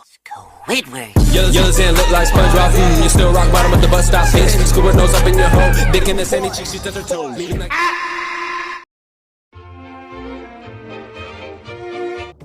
Squidward. Yours and look like SpongeBob. You still rock bottom at the bus stop, bitch. Scuba nose up in your hole. Dick in the sandy cheek, she touch her toes.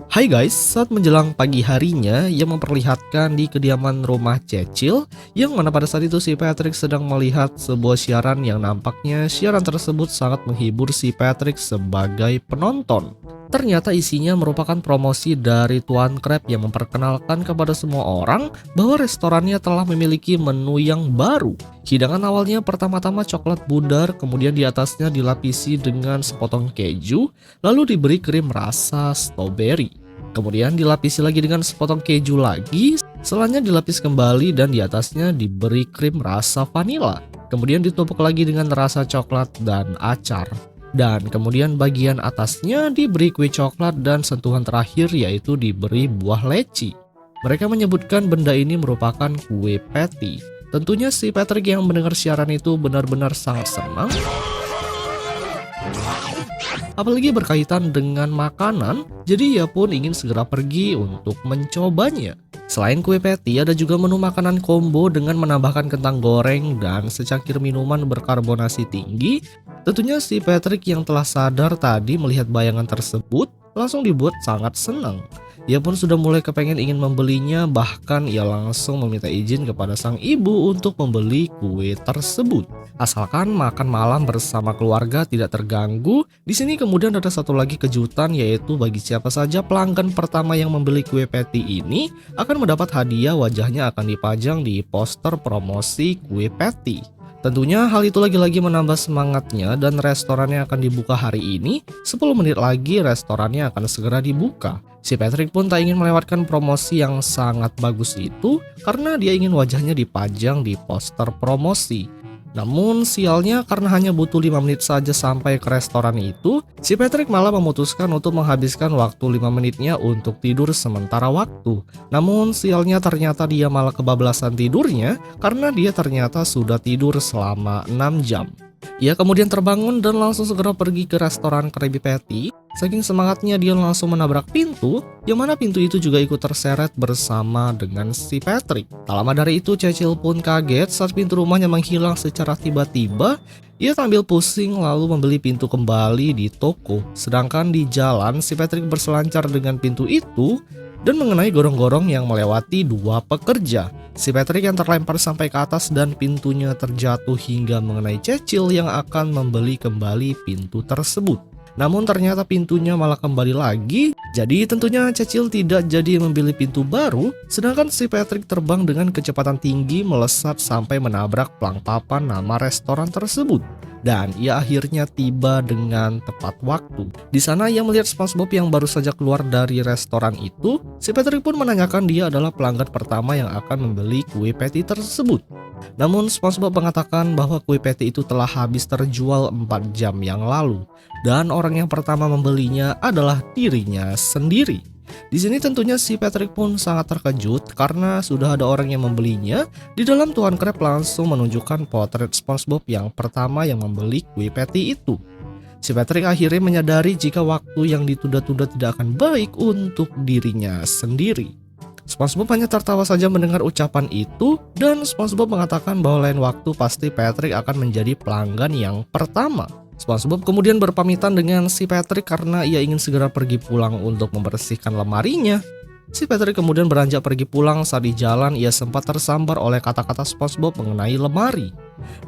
Hai guys, saat menjelang pagi harinya yang memperlihatkan di kediaman rumah Cecil, yang mana pada saat itu si Patrick sedang melihat sebuah siaran yang nampaknya siaran tersebut sangat menghibur si Patrick sebagai penonton. Ternyata isinya merupakan promosi dari Tuan Crab yang memperkenalkan kepada semua orang bahwa restorannya telah memiliki menu yang baru. Hidangan awalnya pertama-tama coklat pudar, kemudian di atasnya dilapisi dengan sepotong keju, lalu diberi krim rasa strawberry. Kemudian dilapisi lagi dengan sepotong keju lagi, setelahnya dilapis kembali dan di atasnya diberi krim rasa vanila. Kemudian ditumpuk lagi dengan rasa coklat dan acar. Dan kemudian bagian atasnya diberi kue coklat dan sentuhan terakhir yaitu diberi buah leci. Mereka menyebutkan benda ini merupakan kue patty. Tentunya si Patrick yang mendengar siaran itu benar-benar sangat senang. Apalagi berkaitan dengan makanan, jadi ia pun ingin segera pergi untuk mencobanya. Selain kue patty, ada juga menu makanan combo dengan menambahkan kentang goreng dan secangkir minuman berkarbonasi tinggi. Tentunya si Patrick yang telah sadar tadi melihat bayangan tersebut langsung dibuat sangat senang. Ia pun sudah mulai kepengen ingin membelinya, bahkan ia langsung meminta izin kepada sang ibu untuk membeli kue tersebut. Asalkan makan malam bersama keluarga tidak terganggu. Di sini kemudian ada satu lagi kejutan, yaitu bagi siapa saja pelanggan pertama yang membeli kue patty ini akan mendapat hadiah, wajahnya akan dipajang di poster promosi kue patty. Tentunya hal itu lagi-lagi menambah semangatnya dan restorannya akan dibuka hari ini. 10 menit lagi restorannya akan segera dibuka. Si Patrick pun tak ingin melewatkan promosi yang sangat bagus itu karena dia ingin wajahnya dipajang di poster promosi. Namun sialnya karena hanya butuh 5 menit saja sampai ke restoran itu, si Patrick malah memutuskan untuk menghabiskan waktu 5 menitnya untuk tidur sementara waktu. Namun sialnya ternyata dia malah kebablasan tidurnya karena dia ternyata sudah tidur selama 6 jam. Ia kemudian terbangun dan langsung segera pergi ke restoran Krabby Patty. Saking semangatnya dia langsung menabrak pintu, yang mana pintu itu juga ikut terseret bersama dengan si Patrick. Tak lama dari itu Cecil pun kaget saat pintu rumahnya menghilang secara tiba-tiba. Ia tampil pusing lalu membeli pintu kembali di toko. Sedangkan di jalan si Patrick berselancar dengan pintu itu dan mengenai gorong-gorong yang melewati 2 pekerja. Si Patrick yang terlempar sampai ke atas dan pintunya terjatuh hingga mengenai Cecil yang akan membeli kembali pintu tersebut. Namun ternyata pintunya malah kembali lagi, jadi tentunya Cecil tidak jadi membeli pintu baru, sedangkan si Patrick terbang dengan kecepatan tinggi melesat sampai menabrak plang papan nama restoran tersebut. Dan ia akhirnya tiba dengan tepat waktu. Di sana ia melihat SpongeBob yang baru saja keluar dari restoran itu. Si Patrick pun menanyakan dia adalah pelanggan pertama yang akan membeli kue patty tersebut. Namun SpongeBob mengatakan bahwa kue patty itu telah habis terjual 4 jam yang lalu. Dan orang yang pertama membelinya adalah dirinya sendiri. Di sini tentunya si Patrick pun sangat terkejut karena sudah ada orang yang membelinya. Di dalam Tuan Crab langsung menunjukkan potret SpongeBob yang pertama yang membeli kue patty itu. Si Patrick akhirnya menyadari jika waktu yang ditunda-tunda tidak akan baik untuk dirinya sendiri. SpongeBob hanya tertawa saja mendengar ucapan itu dan SpongeBob mengatakan bahwa lain waktu pasti Patrick akan menjadi pelanggan yang pertama. SpongeBob kemudian berpamitan dengan si Patrick karena ia ingin segera pergi pulang untuk membersihkan lemarinya. Si Patrick kemudian beranjak pergi pulang. Saat di jalan ia sempat tersambar oleh kata-kata SpongeBob mengenai lemari.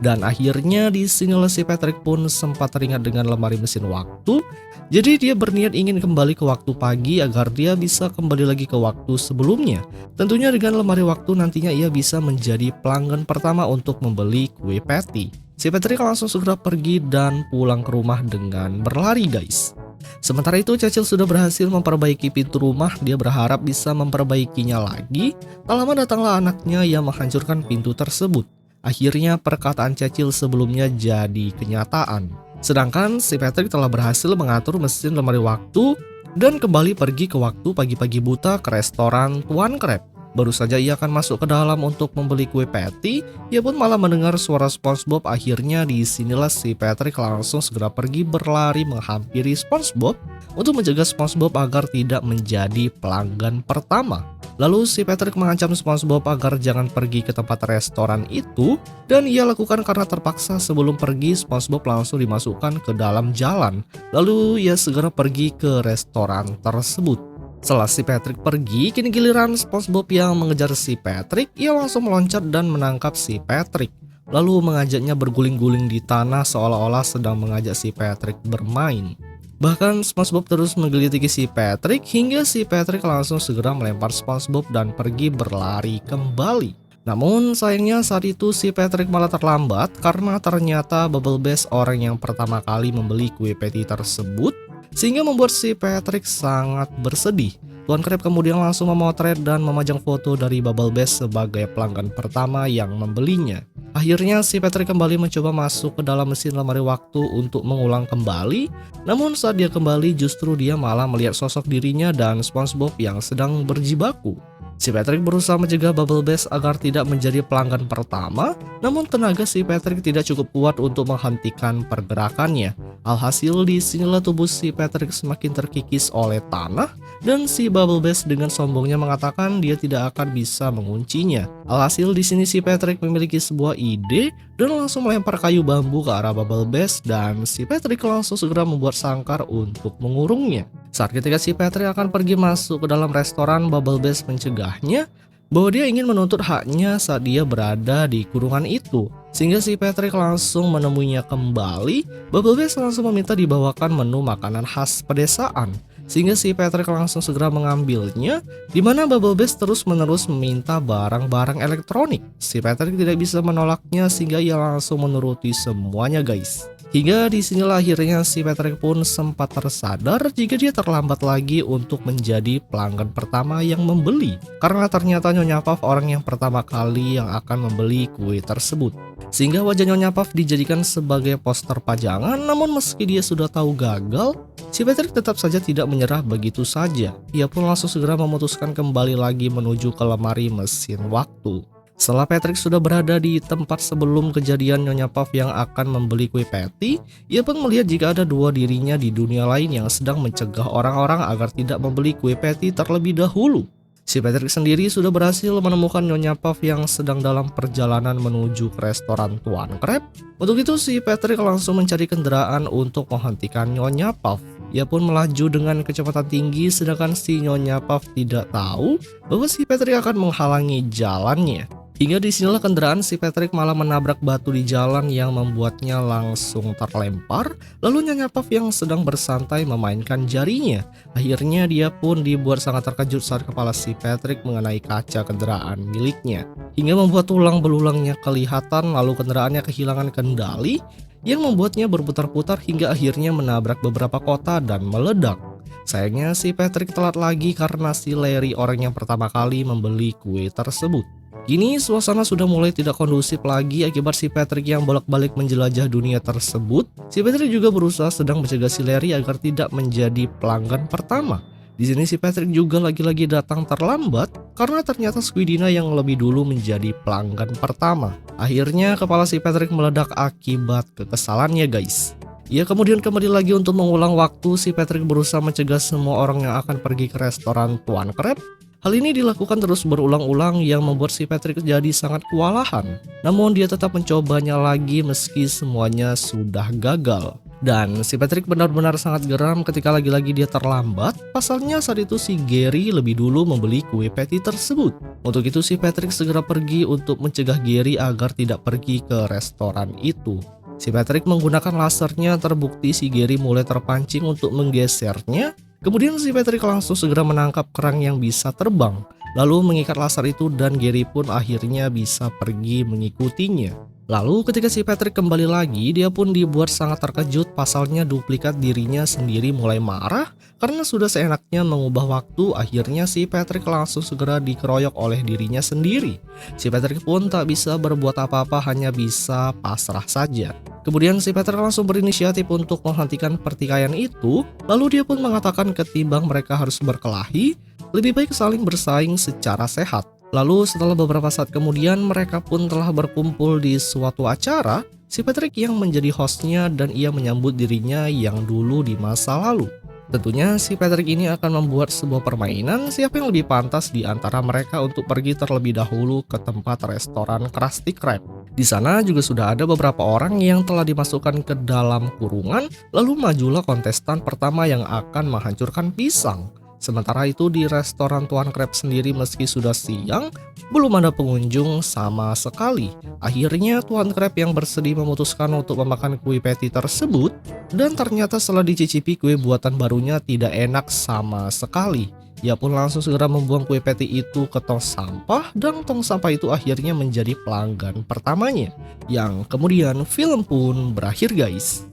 Dan akhirnya di sinilah si Patrick pun sempat teringat dengan lemari mesin waktu. Jadi dia berniat ingin kembali ke waktu pagi agar dia bisa kembali lagi ke waktu sebelumnya. Tentunya dengan lemari waktu nantinya ia bisa menjadi pelanggan pertama untuk membeli kue patty. Si Patrick langsung segera pergi dan pulang ke rumah dengan berlari guys. Sementara itu Cecil sudah berhasil memperbaiki pintu rumah. Dia berharap bisa memperbaikinya lagi. Tak lama datanglah anaknya yang menghancurkan pintu tersebut. Akhirnya perkataan Cecil sebelumnya jadi kenyataan. Sedangkan si Patrick telah berhasil mengatur mesin lemari waktu dan kembali pergi ke waktu pagi-pagi buta ke restoran Tuan Crab. Baru saja ia akan masuk ke dalam untuk membeli kue patty, ia pun malah mendengar suara SpongeBob. Akhirnya disinilah si Patrick langsung segera pergi berlari menghampiri SpongeBob untuk mencegah SpongeBob agar tidak menjadi pelanggan pertama. Lalu si Patrick mengancam SpongeBob agar jangan pergi ke tempat restoran itu, dan ia lakukan karena terpaksa. Sebelum pergi, SpongeBob langsung dimasukkan ke dalam jalan. Lalu ia segera pergi ke restoran tersebut. Setelah si Patrick pergi, kini giliran SpongeBob yang mengejar si Patrick. Ia langsung meloncat dan menangkap si Patrick, lalu mengajaknya berguling-guling di tanah seolah-olah sedang mengajak si Patrick bermain. Bahkan SpongeBob terus menggelitiki si Patrick hingga si Patrick langsung segera melempar SpongeBob dan pergi berlari kembali. Namun sayangnya saat itu si Patrick malah terlambat karena ternyata Bubble Bass orang yang pertama kali membeli kue patty tersebut, sehingga membuat si Patrick sangat bersedih. Tuan Crab kemudian langsung memotret dan memajang foto dari Bubble Bass sebagai pelanggan pertama yang membelinya. Akhirnya si Patrick kembali mencoba masuk ke dalam mesin lemari waktu untuk mengulang kembali. Namun saat dia kembali justru dia malah melihat sosok dirinya dan SpongeBob yang sedang berjibaku. Si Patrick berusaha mencegah Bubble Bass agar tidak menjadi pelanggan pertama, namun tenaga si Patrick tidak cukup kuat untuk menghentikan pergerakannya. Alhasil disinilah tubuh si Patrick semakin terkikis oleh tanah, dan si Bubble Bass dengan sombongnya mengatakan dia tidak akan bisa menguncinya. Alhasil di sini si Patrick memiliki sebuah ide dan langsung melempar kayu bambu ke arah Bubble Bass, dan si Patrick langsung segera membuat sangkar untuk mengurungnya. Saat ketika si Patrick akan pergi masuk ke dalam restoran, Bubble Bass mencegahnya bahwa dia ingin menuntut haknya saat dia berada di kurungan itu. Sehingga si Patrick langsung menemuinya kembali. Bubble Bass langsung meminta dibawakan menu makanan khas pedesaan, sehingga si Patrick langsung segera mengambilnya, di mana Bubble Bass terus-menerus meminta barang-barang elektronik. Si Patrick tidak bisa menolaknya sehingga ia langsung menuruti semuanya guys. Hingga disinilah akhirnya si Patrick pun sempat tersadar jika dia terlambat lagi untuk menjadi pelanggan pertama yang membeli, karena ternyata Nyonya Puff orang yang pertama kali yang akan membeli kue tersebut. Sehingga wajah Nyonya Puff dijadikan sebagai poster pajangan. Namun meski dia sudah tahu gagal, si Patrick tetap saja tidak menyerah begitu saja. Ia pun langsung segera memutuskan kembali lagi menuju ke lemari mesin waktu. Setelah Patrick sudah berada di tempat sebelum kejadian Nyonya Puff yang akan membeli kue patty, ia pun melihat jika ada dua dirinya di dunia lain yang sedang mencegah orang-orang agar tidak membeli kue patty terlebih dahulu. Si Patrick sendiri sudah berhasil menemukan Nyonya Puff yang sedang dalam perjalanan menuju ke restoran Tuan Crab. Untuk itu si Patrick langsung mencari kendaraan untuk menghentikan Nyonya Puff. Ia pun melaju dengan kecepatan tinggi, sedangkan si Nyonya Puff tidak tahu bahwa si Patrick akan menghalangi jalannya. Hingga disinilah kendaraan si Patrick malah menabrak batu di jalan yang membuatnya langsung terlempar. Lalu Nyonya Puff yang sedang bersantai memainkan jarinya. Akhirnya dia pun dibuat sangat terkejut saat kepala si Patrick mengenai kaca kendaraan miliknya, hingga membuat tulang belulangnya kelihatan. Lalu kendaraannya kehilangan kendali yang membuatnya berputar-putar hingga akhirnya menabrak beberapa kota dan meledak. Sayangnya si Patrick telat lagi karena si Larry orang yang pertama kali membeli kue tersebut. Kini suasana sudah mulai tidak kondusif lagi akibat si Patrick yang bolak-balik menjelajah dunia tersebut. Si Patrick juga berusaha sedang mencegah si Larry agar tidak menjadi pelanggan pertama. Di sini si Patrick juga lagi-lagi datang terlambat karena ternyata Squidina yang lebih dulu menjadi pelanggan pertama. Akhirnya kepala si Patrick meledak akibat kekesalannya guys. Ia kemudian kembali lagi untuk mengulang waktu. Si Patrick berusaha mencegah semua orang yang akan pergi ke restoran Tuan Crab. Hal ini dilakukan terus berulang-ulang yang membuat si Patrick jadi sangat kewalahan. Namun dia tetap mencobanya lagi meski semuanya sudah gagal. Dan si Patrick benar-benar sangat geram ketika lagi-lagi dia terlambat. Pasalnya saat itu si Gary lebih dulu membeli kue patty tersebut. Untuk itu si Patrick segera pergi untuk mencegah Gary agar tidak pergi ke restoran itu. Si Patrick menggunakan lasernya, terbukti si Gary mulai terpancing untuk menggesernya. Kemudian si Patrick langsung segera menangkap kerang yang bisa terbang, lalu mengikat laser itu dan Gary pun akhirnya bisa pergi mengikutinya. Lalu ketika si Patrick kembali lagi, dia pun dibuat sangat terkejut. Pasalnya duplikat dirinya sendiri mulai marah karena sudah seenaknya mengubah waktu. Akhirnya si Patrick langsung segera dikeroyok oleh dirinya sendiri. Si Patrick pun tak bisa berbuat apa-apa, hanya bisa pasrah saja. Kemudian si Patrick langsung berinisiatif untuk menghentikan pertikaian itu. Lalu dia pun mengatakan ketimbang mereka harus berkelahi, lebih baik saling bersaing secara sehat. Lalu setelah beberapa saat kemudian mereka pun telah berkumpul di suatu acara, si Patrick yang menjadi hostnya dan ia menyambut dirinya yang dulu di masa lalu. Tentunya si Patrick ini akan membuat sebuah permainan siapa yang lebih pantas di antara mereka untuk pergi terlebih dahulu ke tempat restoran Krusty Krab. Di sana juga sudah ada beberapa orang yang telah dimasukkan ke dalam kurungan, lalu majulah kontestan pertama yang akan menghancurkan pisang. Sementara itu di restoran Tuan Krab sendiri meski sudah siang, belum ada pengunjung sama sekali. Akhirnya Tuan Krab yang bersedih memutuskan untuk memakan kue patty tersebut, dan ternyata setelah dicicipi kue buatan barunya tidak enak sama sekali. Ia pun langsung segera membuang kue patty itu ke tong sampah dan tong sampah itu akhirnya menjadi pelanggan pertamanya. Yang kemudian film pun berakhir guys.